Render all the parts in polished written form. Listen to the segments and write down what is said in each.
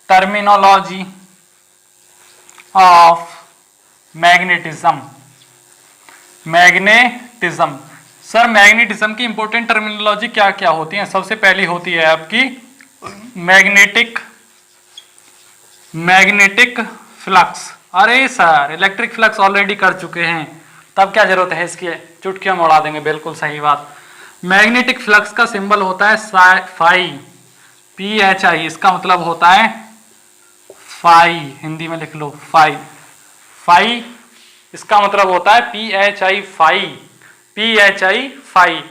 Terminology of magnetism. Magnetism sir, magnetism की important terminology क्या क्या होती है? सबसे पहली होती है आपकी मैग्नेटिक फ्लक्स। अरे सर, इलेक्ट्रिक फ्लक्स ऑलरेडी कर चुके हैं, तब क्या जरूरत है इसकी? चुटकियों में उड़ा देंगे, बिल्कुल सही बात। मैग्नेटिक फ्लक्स का सिंबल होता है फाई, PHI, इसका मतलब होता है फाई, हिंदी में लिख लो फाई। फाई इसका मतलब होता है PHI, phi, PHI phi.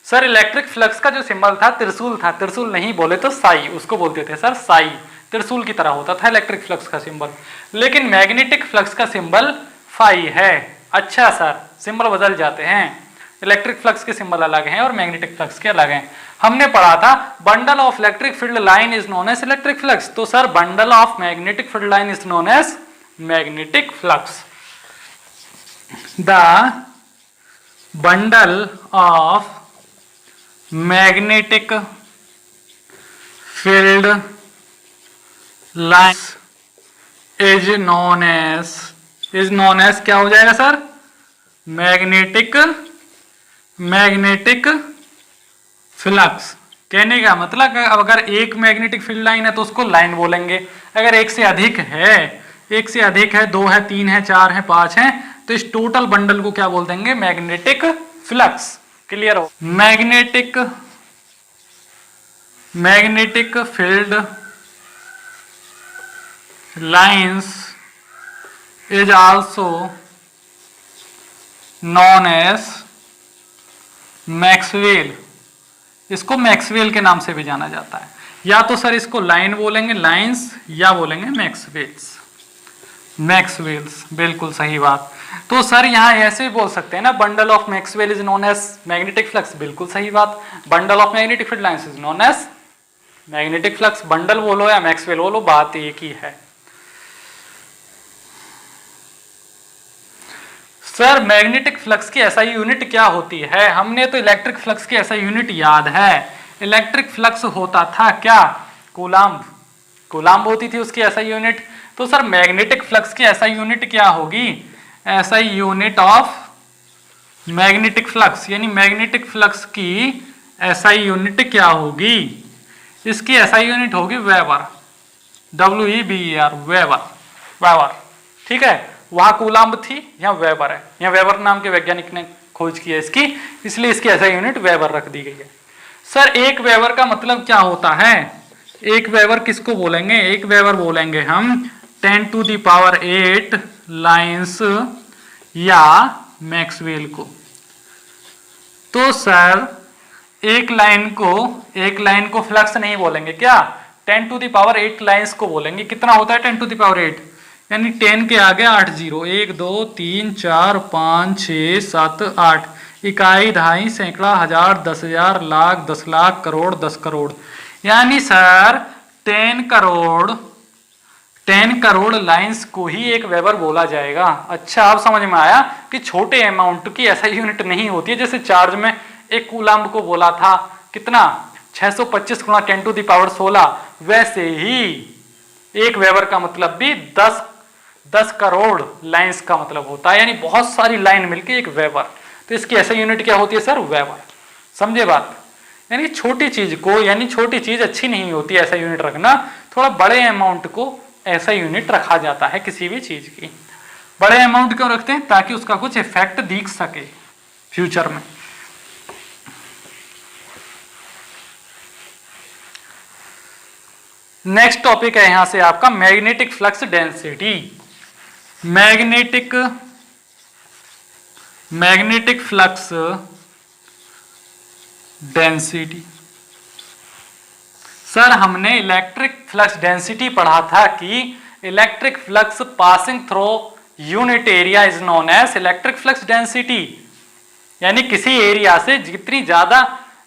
Sir, electric flux का जो सिंबल था त्रिशूल था, त्रिशूल नहीं बोले तो साई, उसको बोलते थे सर साई, त्रिशूल की तरह होता था इलेक्ट्रिक फ्लक्स का सिंबल। लेकिन मैग्नेटिक फ्लक्स का सिंबल फाई है। अच्छा सर, सिंबल बदल जाते हैं, इलेक्ट्रिक फ्लक्स के सिंबल अलग हैं और मैग्नेटिक फ्लक्स के अलग हैं। हमने पढ़ा था bundle of electric field line is known as electric flux, तो sir bundle of magnetic field line is known as magnetic flux. The bundle of magnetic field line is known as क्या हो जाएगा सर? Magnetic flux. कहने का मतलब अब अगर एक मैग्नेटिक फील्ड लाइन है तो उसको लाइन बोलेंगे, अगर एक से अधिक है, 2 है, 3 है, 4 है, 5 है, तो इस टोटल बंडल को क्या बोल देंगे? Magnetic flux. क्लियर हो? Magnetic field lines is also known as Maxwell, इसको मैक्सवेल के नाम से भी जाना जाता है। या तो सर इसको लाइन बोलेंगे, लाइंस, या बोलेंगे मैक्सवेल्स, बिल्कुल सही बात। तो सर यहाँ ऐसे भी बोल सकते हैं ना, bundle of Maxwell is known as magnetic flux, बिल्कुल सही बात। Bundle of magnetic field lines is known as magnetic flux, bundle बोलो या मैक्सवेल बोलो, बात एक ही है। सर, मैग्नेटिक फ्लक्स की एसआई यूनिट क्या होती है? हमने तो इलेक्ट्रिक फ्लक्स की एसआई यूनिट याद है। इलेक्ट्रिक फ्लक्स होता था क्या? कूलाम्ब होती थी उसकी एसआई यूनिट। तो सर मैग्नेटिक फ्लक्स की एसआई यूनिट क्या होगी? SI unit of magnetic flux, यानी मैग्नेटिक फ्लक्स की एसआई यूनिट क्या होगी? इसकी एसआई यूनिट होगी वेबर, WEBER, वेबर। ठीक है, वहां कूलाम्ब थी, यहाँ वेबर है, यहाँ वेबर नाम के वैज्ञानिक ने खोज की है इसकी, इसलिए इसकी एसआई यूनिट वेबर रख दी गई है। सर, एक वेबर का मतलब क्या होता है? एक वेबर किसको बोलेंगे? एक वेबर बोलेंगे हम 10⁸ लाइंस या मैक्सवेल को। तो सर एक लाइन को फ्लक्स नहीं बोलेंगे क्या? 10⁸ लाइंस को बोलेंगे। कितना होता है 10⁸? यानी 10 के आगे 8 जीरो, 1 2 3 4 5 6 7 8, इकाई, दहाई, सैकड़ा, हजार, 10,000, लाख, 10 लाख, करोड़, 10 करोड़। यानी सर 10 करोड़ लाइंस को ही एक वेबर बोला जाएगा। अच्छा, अब समझ में आया कि छोटे अमाउंट की ऐसा यूनिट नहीं होती है। जैसे चार्ज में एक कूलाम्ब को बोला था कितना? 625 × 10⁻16, वैसे ही एक वेबर का मतलब भी 10 करोड़ लाइंस का मतलब होता है, यानी बहुत सारी लाइन मिलके एक वेबर। तो इसकी ऐसा यूनिट क्या होती है सर? वेबर। समझे बात? यानी छोटी चीज अच्छी नहीं होती ऐसा यूनिट रखना, थोड़ा बड़े अमाउंट को ऐसा यूनिट रखा जाता है किसी भी चीज की। बड़े अमाउंट क्यों रखते हैं? ताकि उसका कुछ इफेक्ट दिख सके फ्यूचर में। नेक्स्ट टॉपिक है यहां से आपका magnetic flux density. Magnetic flux density. Sir, हमने इलेक्ट्रिक फ्लक्स डेंसिटी पढ़ा था कि electric flux passing through unit area is known as electric flux density. यानी किसी एरिया से जितनी ज्यादा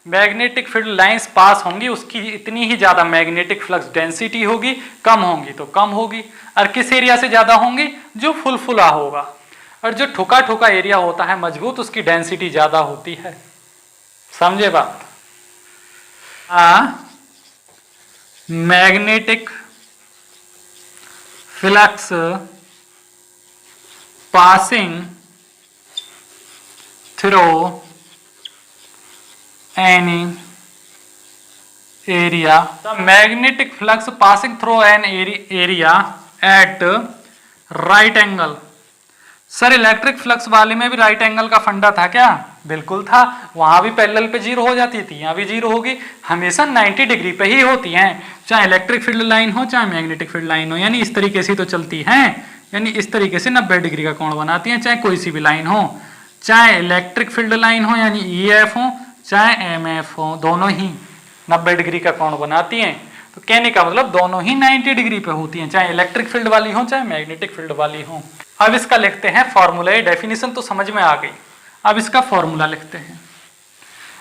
मैग्नेटिक फील्ड लाइंस पास होंगी उसकी इतनी ही ज्यादा मैग्नेटिक फ्लक्स डेंसिटी होगी, कम होंगी तो कम होगी। और किस एरिया से ज्यादा होंगी? जो फुलफुला होगा। और जो ठुका ठुका एरिया होता है मजबूत, उसकी डेंसिटी ज्यादा होती है। समझे बात? Magnetic flux passing through any area, the magnetic flux passing through an area at right angle. Sir electric flux वाले में भी राइट एंगल का फंडा था क्या? बिल्कुल था, वहां भी पैरेलल पे जीरो हो जाती थी, यहाँ भी जीरो होगी, हमेशा 90 डिग्री पे ही होती हैं, चाहे इलेक्ट्रिक फील्ड लाइन हो चाहे मैग्नेटिक फील्ड लाइन हो, यानी इस तरीके से तो चलती हैं, यानी इस तरीके से 90 डिग्री का कोण बनाती हैं, चाहे कोई सी भी लाइन हो, चाहे इलेक्ट्रिक फील्ड लाइन हो यानी EF हो चाहे MF हो, दोनों ही 90 डिग्री का कोण बनाती हैं। तो कहने का मतलब दोनों ही 90 डिग्री पे होती हैं, चाहे इलेक्ट्रिक फील्ड वाली हो चाहे मैग्नेटिक फील्ड वाली हो। अब इसका लिखते हैं फॉर्मूला, ये डेफिनेशन तो समझ में आ गई, अब इसका फॉर्मूला लिखते हैं।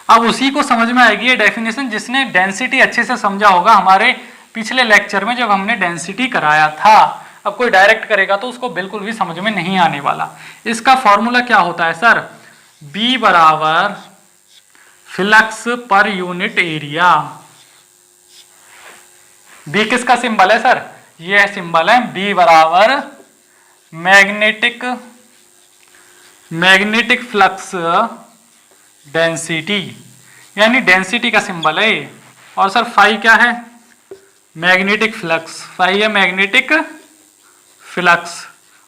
अब उसी को समझ में आएगी ये डेफिनेशन जिसने डेंसिटी अच्छे से समझा होगा हमारे पिछले लेक्चर में जब हमने डेंसिटी कराया था। अब कोई डायरेक्ट करेगा तो उसको बिल्कुल भी समझ में नहीं आने वाला। इसका फॉर्मूला क्या होता है सर? B बराबर flux per unit area. B किसका सिंबल है सर? ये सिंबल है B बराबर मैग्नेटिक फ्लक्स डेंसिटी, यानी डेंसिटी का सिंबल है ये। और सर फाई क्या है? मैग्नेटिक फ्लक्स, फाई है मैग्नेटिक फ्लक्स।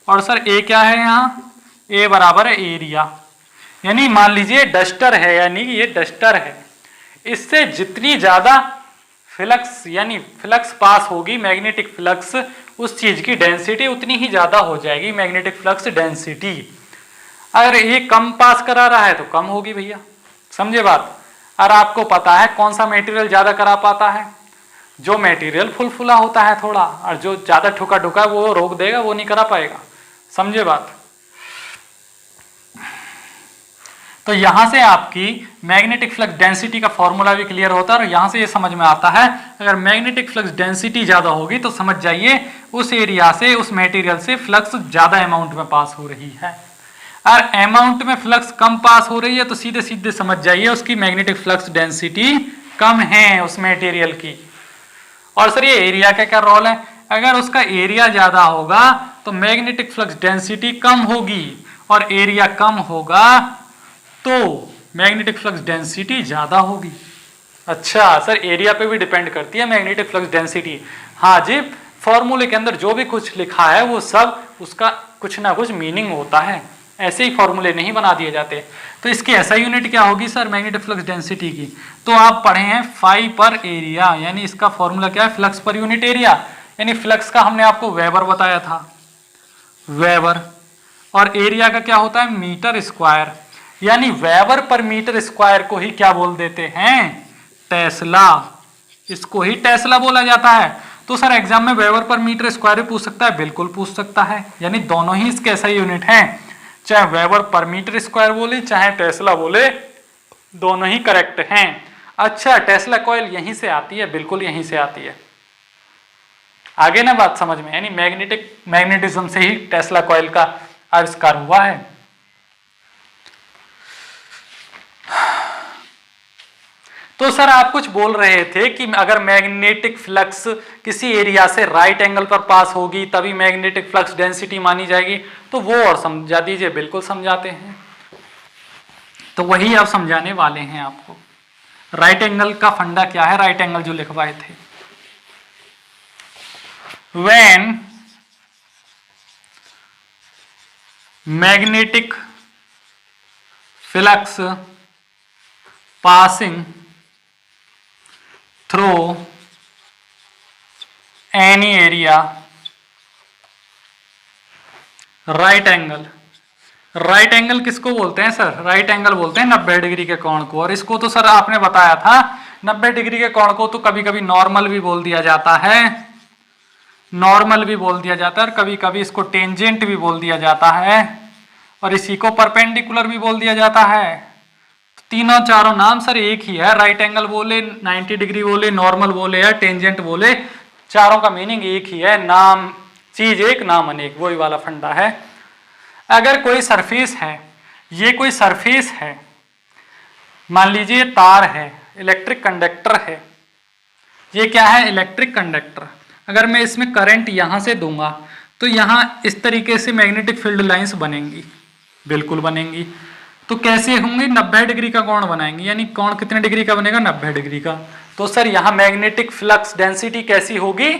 और सर ए क्या है यहाँ? ए बराबर है एरिया, यानी मान लीजिए डस्टर है, यानी ये डस्टर है, इससे जितनी ज्यादा फ्लक्स यानी फ्लक्स पास होगी मैग्नेटिक फ्लक्स, उस चीज की डेंसिटी उतनी ही ज्यादा हो जाएगी, मैग्नेटिक फ्लक्स डेंसिटी। अगर ये कम पास करा रहा है तो कम होगी भैया, समझे बात? और आपको पता है कौन सा मटेरियल ज्यादा करा पाता है? जो मटेरियल फुलफुला होता है थोड़ा, और जो ज्यादा ठुका ठुका वो रोक देगा, वो नहीं करा पाएगा, समझे बात? तो यहां से आपकी मैग्नेटिक फ्लक्स डेंसिटी का फॉर्मूला भी क्लियर होता है, और यहां से ये समझ में आता है अगर मैग्नेटिक फ्लक्स डेंसिटी ज्यादा होगी तो समझ जाइए उस एरिया से, उस मटेरियल से फ्लक्स ज्यादा अमाउंट में पास हो रही है। और अमाउंट में फ्लक्स कम पास हो रही है तो सीधे सीधे समझ जाइए उसकी मैग्नेटिक फ्लक्स डेंसिटी कम है उस मटेरियल की। और सर ये एरिया का क्या रोल है? अगर उसका एरिया ज्यादा होगा तो मैग्नेटिक फ्लक्स डेंसिटी कम होगी, और एरिया कम होगा तो मैग्नेटिक फ्लक्स डेंसिटी ज्यादा होगी। अच्छा सर एरिया पे भी डिपेंड करती है मैग्नेटिक फ्लक्स डेंसिटी? हाँ जी, फॉर्मूले के अंदर जो भी कुछ लिखा है वो सब उसका कुछ ना कुछ मीनिंग होता है, ऐसे ही फॉर्मूले नहीं बना दिए जाते। तो इसकी ऐसा यूनिट क्या होगी सर मैग्नेटिक फ्लक्स डेंसिटी की? तो आप पढ़े हैं फाई पर एरिया, यानी इसका फॉर्मूला क्या है? फ्लक्स पर यूनिट एरिया, यानी फ्लक्स का हमने आपको वेबर बताया था, वेबर। और एरिया का क्या होता है? मीटर स्क्वायर, यानी वेबर पर मीटर स्क्वायर को ही क्या बोल देते हैं? टेस्ला। इसको ही टेस्ला बोला जाता है। तो सर एग्जाम में वेबर पर मीटर स्क्वायर भी पूछ सकता है, बिल्कुल पूछ सकता है, यानी दोनों ही इसके ऐसा यूनिट है, चाहे वेबर पर मीटर स्क्वायर बोले चाहे टेस्ला बोले, दोनों ही करेक्ट हैं। अच्छा टेस्ला कॉइल यहीं से आती है, बिल्कुल यहीं से आती है, आगे ना बात समझ में, यानी मैग्नेटिज्म से ही टेस्ला कॉइल का आविष्कार हुआ है। तो सर आप कुछ बोल रहे थे कि अगर मैग्नेटिक फ्लक्स किसी एरिया से राइट एंगल पर पास होगी तभी मैग्नेटिक फ्लक्स डेंसिटी मानी जाएगी, तो वो और समझा दीजिए। बिल्कुल समझाते हैं, तो वही आप समझाने वाले हैं आपको। राइट एंगल का फंडा क्या है? राइट एंगल जो लिखवाए थे, when magnetic flux passing through any area right angle. Right angle किसको बोलते हैं सर? राइट एंगल बोलते हैं 90 डिग्री के कोण को। और इसको तो सर आपने बताया था 90 डिग्री के कोण को तो कभी कभी नॉर्मल भी बोल दिया जाता है, नॉर्मल भी बोल दिया जाता है, और कभी कभी इसको टेंजेंट भी बोल दिया जाता है, और इसी को परपेंडिकुलर भी बोल दिया जाता है। तीनों चारों नाम सर एक ही है, राइट एंगल बोले, 90 डिग्री बोले, नॉर्मल बोले या टेंजेंट बोले, चारों का मीनिंग एक ही है, नाम चीज एक नाम अनेक, वही वाला फंडा है। अगर कोई सरफेस है, ये कोई सरफेस है, मान लीजिए तार है, इलेक्ट्रिक कंडक्टर है, ये क्या है? Electric conductor. अगर मैं इसमें करंट यहां से दूंगा तो यहाँ इस तरीके से मैग्नेटिक फील्ड लाइंस बनेंगी, बिल्कुल बनेंगी। तो कैसे होंगे? 90 डिग्री का कोण बनाएंगे, यानी कोण कितने डिग्री का बनेगा? 90 डिग्री का। तो सर यहाँ मैग्नेटिक फ्लक्स डेंसिटी कैसी होगी?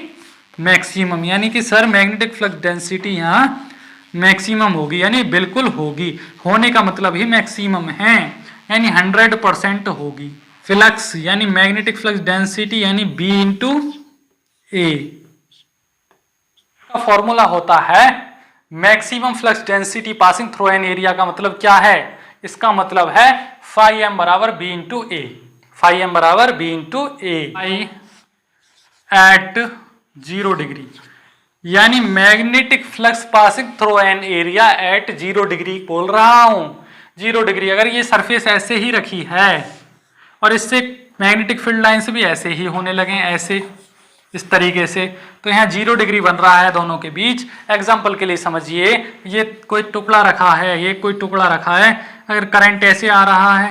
मैक्सिमम, यानी कि सर मैग्नेटिक फ्लक्स डेंसिटी यहाँ मैक्सिमम होगी, यानी बिल्कुल होगी। होने का मतलब ही मैक्सिमम है, यानी 100% होगी। फ्लक्स यानी मैग्नेटिक फ्लक्स डेंसिटी यानी B इंटू ए का फॉर्मूला होता है maximum flux density passing through an area. का मतलब क्या है? इसका मतलब है फाई एम बराबर बी इंटू ए, फाई एम बराबर बी इंटू ए एट 0 डिग्री, यानी magnetic flux passing through an area at 0 degree बोल रहा हूं। 0 डिग्री अगर ये सरफेस ऐसे ही रखी है और इससे मैग्नेटिक फील्ड लाइंस भी ऐसे ही होने लगे, ऐसे इस तरीके से, तो यहाँ 0 डिग्री बन रहा है दोनों के बीच। एग्जाम्पल के लिए समझिए, ये कोई टुकड़ा रखा है, ये कोई टुकड़ा रखा है, अगर करंट ऐसे आ रहा है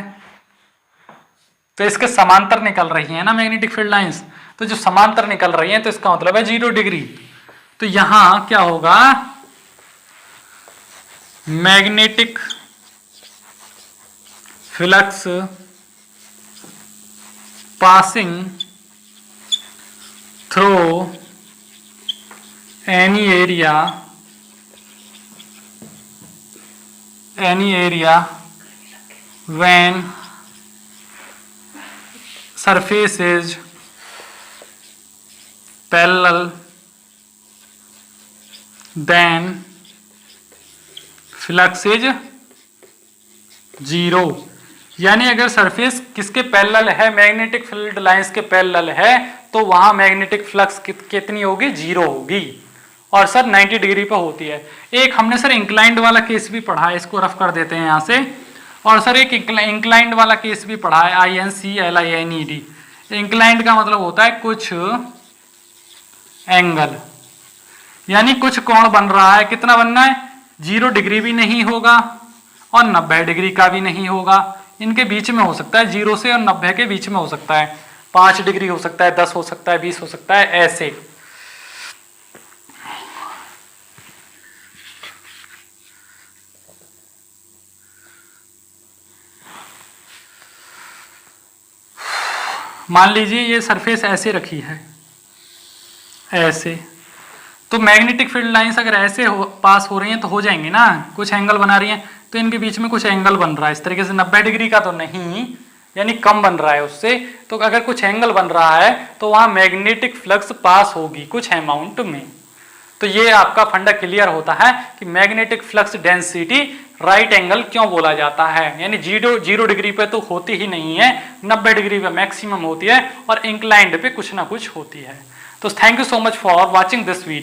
तो इसके समांतर निकल रही है ना मैग्नेटिक फील्ड लाइंस, तो जो समांतर निकल रही है तो इसका मतलब है 0 डिग्री। तो यहां क्या होगा? Magnetic flux passing through any area when surface is parallel then flux is 0, यानी अगर सरफेस किसके पैरेलल है? मैग्नेटिक फील्ड लाइंस के पैरेलल है, तो वहां मैग्नेटिक फ्लक्स कितनी होगी? 0 होगी। और सर 90 डिग्री पर होती है। एक हमने सर इंक्लाइंड वाला केस भी पढ़ा है, इसको रफ कर देते हैं यहां से। और सर एक इंक्लाइंड वाला केस भी पढ़ा है, INCLINED। इंक्लाइंड का मतलब होता है कुछ एंगल, यानी कुछ कोण बन रहा है। कितना बनना है? 0 डिग्री भी नहीं होगा और 90 डिग्री का भी नहीं होगा, इनके बीच में हो सकता है, 0 से और 90 के बीच में हो सकता है। 5 डिग्री हो सकता है, 10 हो सकता है, 20 हो सकता है, ऐसे। मान लीजिए ये सरफेस ऐसे रखी है, ऐसे, तो मैग्नेटिक फील्ड लाइंस अगर ऐसे पास हो रही हैं तो हो जाएंगी ना, कुछ एंगल बना रही हैं, तो इनके बीच में कुछ एंगल बन रहा है इस तरीके से। 90 डिग्री का तो नहीं, यानी कम बन रहा है उससे। तो अगर कुछ एंगल बन रहा है तो वहां मैग्नेटिक फ्लक्स पास होगी कुछ अमाउंट में। तो ये आपका फंडा क्लियर होता है कि magnetic flux density right angle क्यों बोला जाता है, यानी 0 डिग्री पे तो होती ही नहीं है, 90 डिग्री पे मैक्सिमम होती है और इंक्लाइंड पे कुछ ना कुछ होती है। तो thank you so much for watching this video.